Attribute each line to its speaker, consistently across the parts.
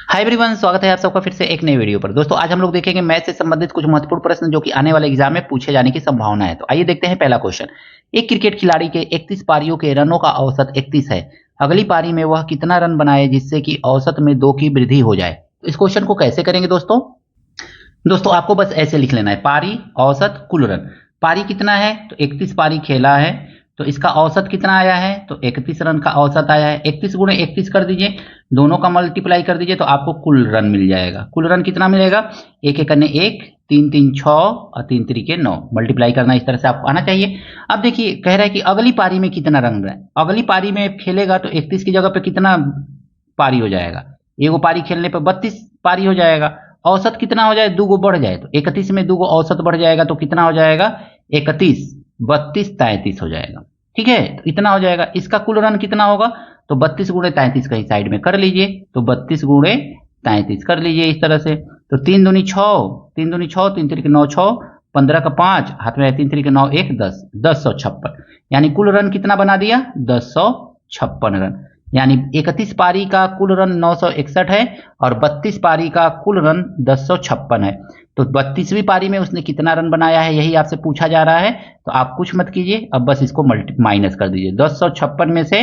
Speaker 1: Hi everyone, स्वागत है आप सबका फिर से एक नई वीडियो पर। दोस्तों आज हम लोग देखेंगे मैथ से संबंधित कुछ महत्वपूर्ण प्रश्न जो कि आने वाले एग्जाम में पूछे जाने की संभावना है। तो आइए देखते हैं पहला क्वेश्चन। एक क्रिकेट खिलाड़ी के 31 पारियों के रनों का औसत 31 है। अगली पारी में वह कितना रन बनाए जिससे कि औसत में 2 की वृद्धि हो जाए। तो इस क्वेश्चन को कैसे करेंगे दोस्तों आपको बस ऐसे लिख लेना है, पारी औसत कुल रन। पारी कितना है तो 31 पारी खेला है, तो इसका औसत कितना आया है तो 31 रन का औसत आया है। 31 गुणे 31 कर दीजिए, दोनों का मल्टीप्लाई कर दीजिए तो आपको कुल रन मिल जाएगा। कुल रन कितना मिलेगा, एक एक करने एक, तीन तीन 6 और तीन तरीके 9, मल्टीप्लाई करना इस तरह से आपको आना चाहिए। अब देखिए कह रहा है कि अगली पारी में कितना रन है। अगली पारी में खेलेगा तो 31 की जगह पे कितना पारी हो जाएगा, एगो पारी खेलने पर 32 पारी हो जाएगा। औसत कितना हो जाए, दूगो बढ़ जाए तो 31 में दूगो औसत बढ़ जाएगा तो कितना हो जाएगा 31, 32, 33 हो जाएगा। ठीक है, तो इतना हो जाएगा। इसका कुल रन कितना होगा तो 32 गुणे 33 कहीं साइड में कर लीजिए, तो 32 गुणे 33 कर लीजिए इस तरह से। तो 3 दूनी 6, 3 दूनी 6, 3 तरीके 9, 6, 15 का 5 हाथ में, 3 तरीके 9, 1 10, 1056। यानी कुल रन कितना बना दिया 1056 रन। यानी 31 पारी का कुल रन 961 है और 32 पारी का कुल रन 1056 है। तो 32वीं पारी में उसने कितना रन बनाया है यही आपसे पूछा जा रहा है। तो आप कुछ मत कीजिए, अब बस इसको माइनस कर दीजिए। 1056 में से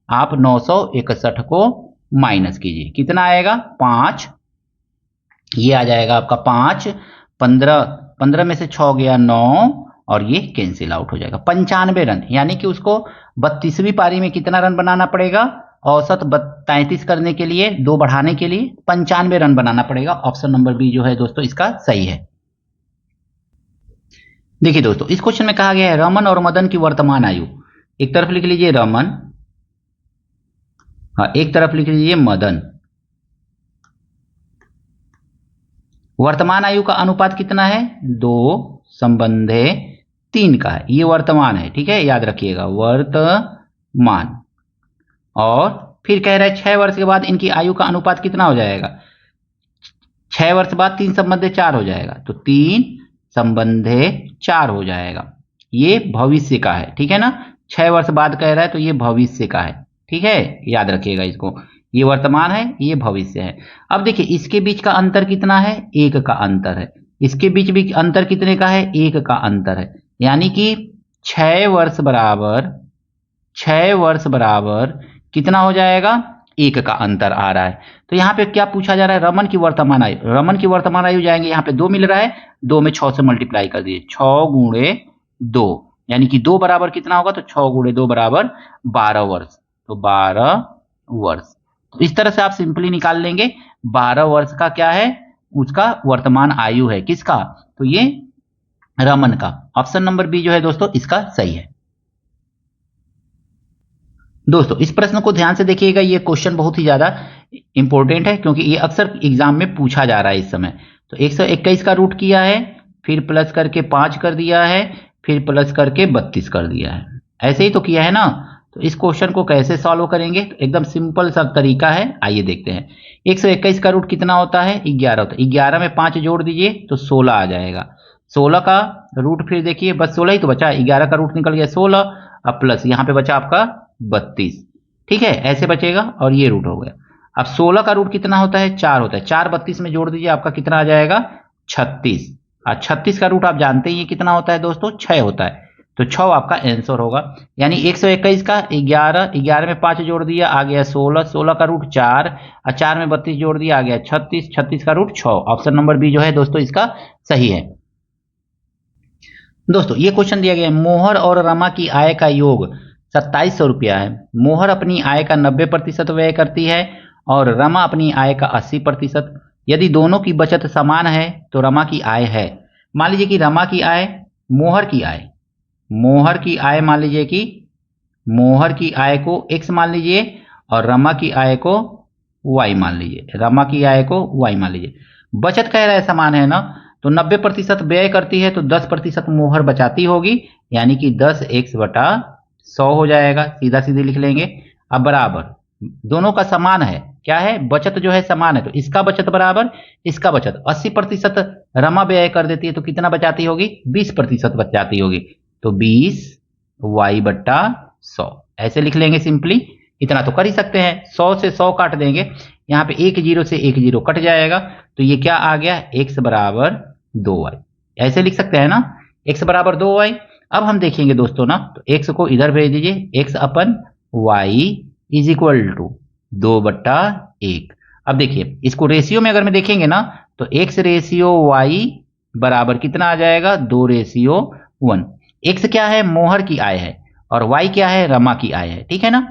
Speaker 1: आप 961 को माइनस कीजिए, कितना आएगा 5, ये आ जाएगा आपका 5, 15, 15 में से 6 गया 9 और ये कैंसिल आउट हो जाएगा। 95 रन, यानी कि उसको 32वीं पारी में कितना रन बनाना पड़ेगा, औसत 33 करने के लिए, 2 बढ़ाने के लिए 95 रन बनाना पड़ेगा। ऑप्शन नंबर बी जो है दोस्तों इसका सही है। देखिए दोस्तों इस क्वेश्चन में कहा गया है रमन और मदन की वर्तमान आयु। एक तरफ लिख लीजिए रमन, हाँ एक तरफ लिख लीजिए मदन। वर्तमान आयु का अनुपात कितना है 2 संबंधे 3 का है, ये वर्तमान है। ठीक है, याद रखिएगा वर्तमान। और फिर कह रहा है 6 वर्ष के बाद इनकी आयु का अनुपात कितना हो जाएगा, 6 वर्ष बाद 3 संबंधे 4 हो जाएगा, तो 3 संबंधे 4 हो जाएगा। ये भविष्य का है, ठीक है ना, 6 वर्ष बाद कह रहा है तो ये भविष्य का है। ठीक है, याद रखिएगा इसको, ये वर्तमान है ये भविष्य है। अब देखिए इसके बीच का अंतर कितना है, 1 का अंतर है। इसके बीच भी अंतर कितने का है, 1 का अंतर है। यानी कि 6 वर्ष बराबर, 6 वर्ष बराबर कितना हो जाएगा, 1 का अंतर आ रहा है। तो यहाँ पे क्या पूछा जा रहा है, रमन की वर्तमान आयु। रमन की वर्तमान आयु जाएंगे, यहाँ पे 2 मिल रहा है, 2 में 6 से मल्टीप्लाई कर दिए, 6 गुणे 2, यानी कि 2 बराबर कितना होगा तो 6 गुणे 2 बराबर 12 वर्ष, तो 12 वर्ष। तो इस तरह से आप सिंपली निकाल लेंगे 12 वर्ष का क्या है, उसका वर्तमान आयु है, किसका, तो ये रमन का। ऑप्शन नंबर बी जो है दोस्तों इसका सही है। दोस्तों इस प्रश्न को ध्यान से देखिएगा, ये क्वेश्चन बहुत ही ज्यादा इंपॉर्टेंट है क्योंकि ये अक्सर एग्जाम में पूछा जा रहा है इस समय। तो 121 का रूट किया है, फिर प्लस करके 5 कर दिया है, फिर प्लस करके 32 कर दिया है, ऐसे ही तो किया है ना। तो इस क्वेश्चन को कैसे सॉल्व करेंगे, तो एकदम सिंपल सा तरीका है, आइए देखते हैं। 121 का रूट कितना होता है 11 होता है, 11 में 5 जोड़ दीजिए तो 16 आ जाएगा। 16 का रूट फिर देखिए बस 16 ही तो बचा, 11 का रूट निकल गया 16, अब प्लस यहाँ पे बचा आपका 32। ठीक है, ऐसे बचेगा और ये रूट हो गया। अब 16 का रूट कितना होता है 4 होता है, 4 32 में जोड़ दीजिए आपका कितना आ जाएगा 36। और 36 का रूट आप जानते ही कितना होता है दोस्तों 6 होता है, तो 6 आपका आंसर होगा। यानी 121 का 11, 11 में 5 जोड़ दिया आ गया 16, 16 का रूट 4 और 4 में 32 जोड़ दिया आ गया 36, 36 का रूट 6। ऑप्शन नंबर बी जो है दोस्तों इसका सही है। दोस्तों ये क्वेश्चन दिया गया है मोहर और रमा की आय का योग 2700 रुपया है। मोहर अपनी आय का 90% व्यय करती है और रमा अपनी आय का 80%। यदि दोनों की बचत समान है तो रमा की आय है। मान लीजिए कि रमा की आय, मोहर की आय, मोहर की आय मान लीजिए कि मोहर की आय को x मान लीजिए और रमा की आय को y मान लीजिए, रमा की आय को y मान लीजिए। बचत कह रहा है समान है ना, तो 90% व्यय करती है तो 10% मोहर बचाती होगी, यानी कि 10x बटा 100 हो जाएगा, सीधा सीधे लिख लेंगे। अब बराबर दोनों का समान है, क्या है बचत जो है समान है, तो इसका बचत बराबर इसका बचत। 80% रमा व्यय कर देती है तो कितना बचाती होगी 20% बचाती होगी, तो 20 y बट्टा 100 ऐसे लिख लेंगे सिंपली। इतना तो कर ही सकते हैं। 100 से 100 काट देंगे, यहाँ पे एक जीरो से एक जीरो कट जाएगा, तो ये क्या आ गया, x बराबर 2y। ऐसे लिख सकते हैं ना, x बराबर 2y। अब हम देखेंगे दोस्तों ना, तो x को इधर भेज दीजिए, x अपन y इज इक्वल टू 2/1। अब देखिए इसको रेशियो में अगर में देखेंगे ना, तो x रेशियो y बराबर कितना आ जाएगा, 2:1। x क्या है, मोहर की आय है, और y क्या है, रमा की आय है। ठीक है ना,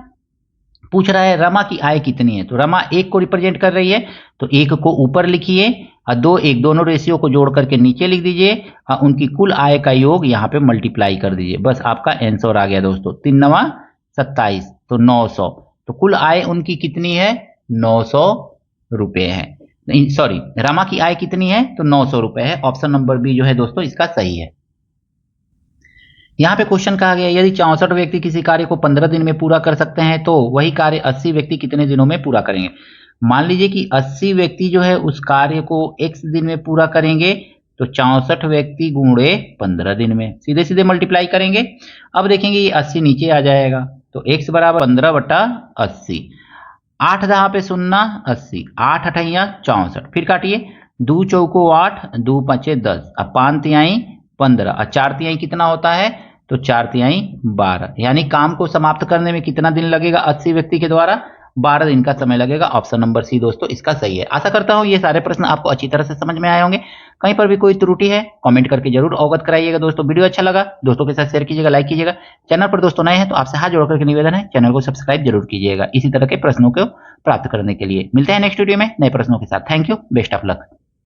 Speaker 1: पूछ रहा है रमा की आय कितनी है, तो रमा 1 को रिप्रेजेंट कर रही है, तो 1 को ऊपर लिखिए और 2 1 दोनों रेशियो को जोड़ करके नीचे लिख दीजिए और उनकी कुल आय का योग यहाँ पे मल्टीप्लाई कर दीजिए। बस आपका आंसर आ गया दोस्तों, 3 9 27, तो 900। तो कुल आय उनकी कितनी है, 900 रुपए है। सॉरी, रमा की आय कितनी है, तो 900 रुपए है। ऑप्शन नंबर बी जो है दोस्तों इसका सही है। यहाँ पे क्वेश्चन कहा गया, यदि 64 व्यक्ति किसी कार्य को 15 दिन में पूरा कर सकते हैं, तो वही कार्य 80 व्यक्ति कितने दिनों में पूरा करेंगे। मान लीजिए कि 80 व्यक्ति जो है उस कार्य को x दिन में पूरा करेंगे, तो 64 व्यक्ति गुणे 15 दिन में, सीधे सीधे मल्टीप्लाई करेंगे। अब देखेंगे ये 80 नीचे आ जाएगा, तो x बराबर 15/80। 8 दहा पे 0 80, 8 अठैया 64, फिर काटिए, 2 चौको 8, 2 पंचे 10, अब 5 तिहाई 15 और 4 तिहाई कितना होता है, तो 4 तिहाई 12। यानी काम को समाप्त करने में कितना दिन लगेगा 80 व्यक्ति के द्वारा, 12 दिन का समय लगेगा। ऑप्शन नंबर सी दोस्तों इसका सही है। आशा करता हूं ये सारे प्रश्न आपको अच्छी तरह से समझ में आए होंगे। कहीं पर भी कोई त्रुटि है कमेंट करके जरूर अवगत कराइएगा दोस्तों। वीडियो अच्छा लगा दोस्तों के साथ शेयर कीजिएगा, लाइक कीजिएगा। चैनल पर दोस्तों नए हैं तो आपसे हाथ जोड़ करके निवेदन है, चैनल को सब्सक्राइब जरूर कीजिएगा इसी तरह के प्रश्नों को प्राप्त करने के लिए। मिलते हैं नेक्स्ट वीडियो में नए प्रश्नों के साथ। Thank you, best of luck.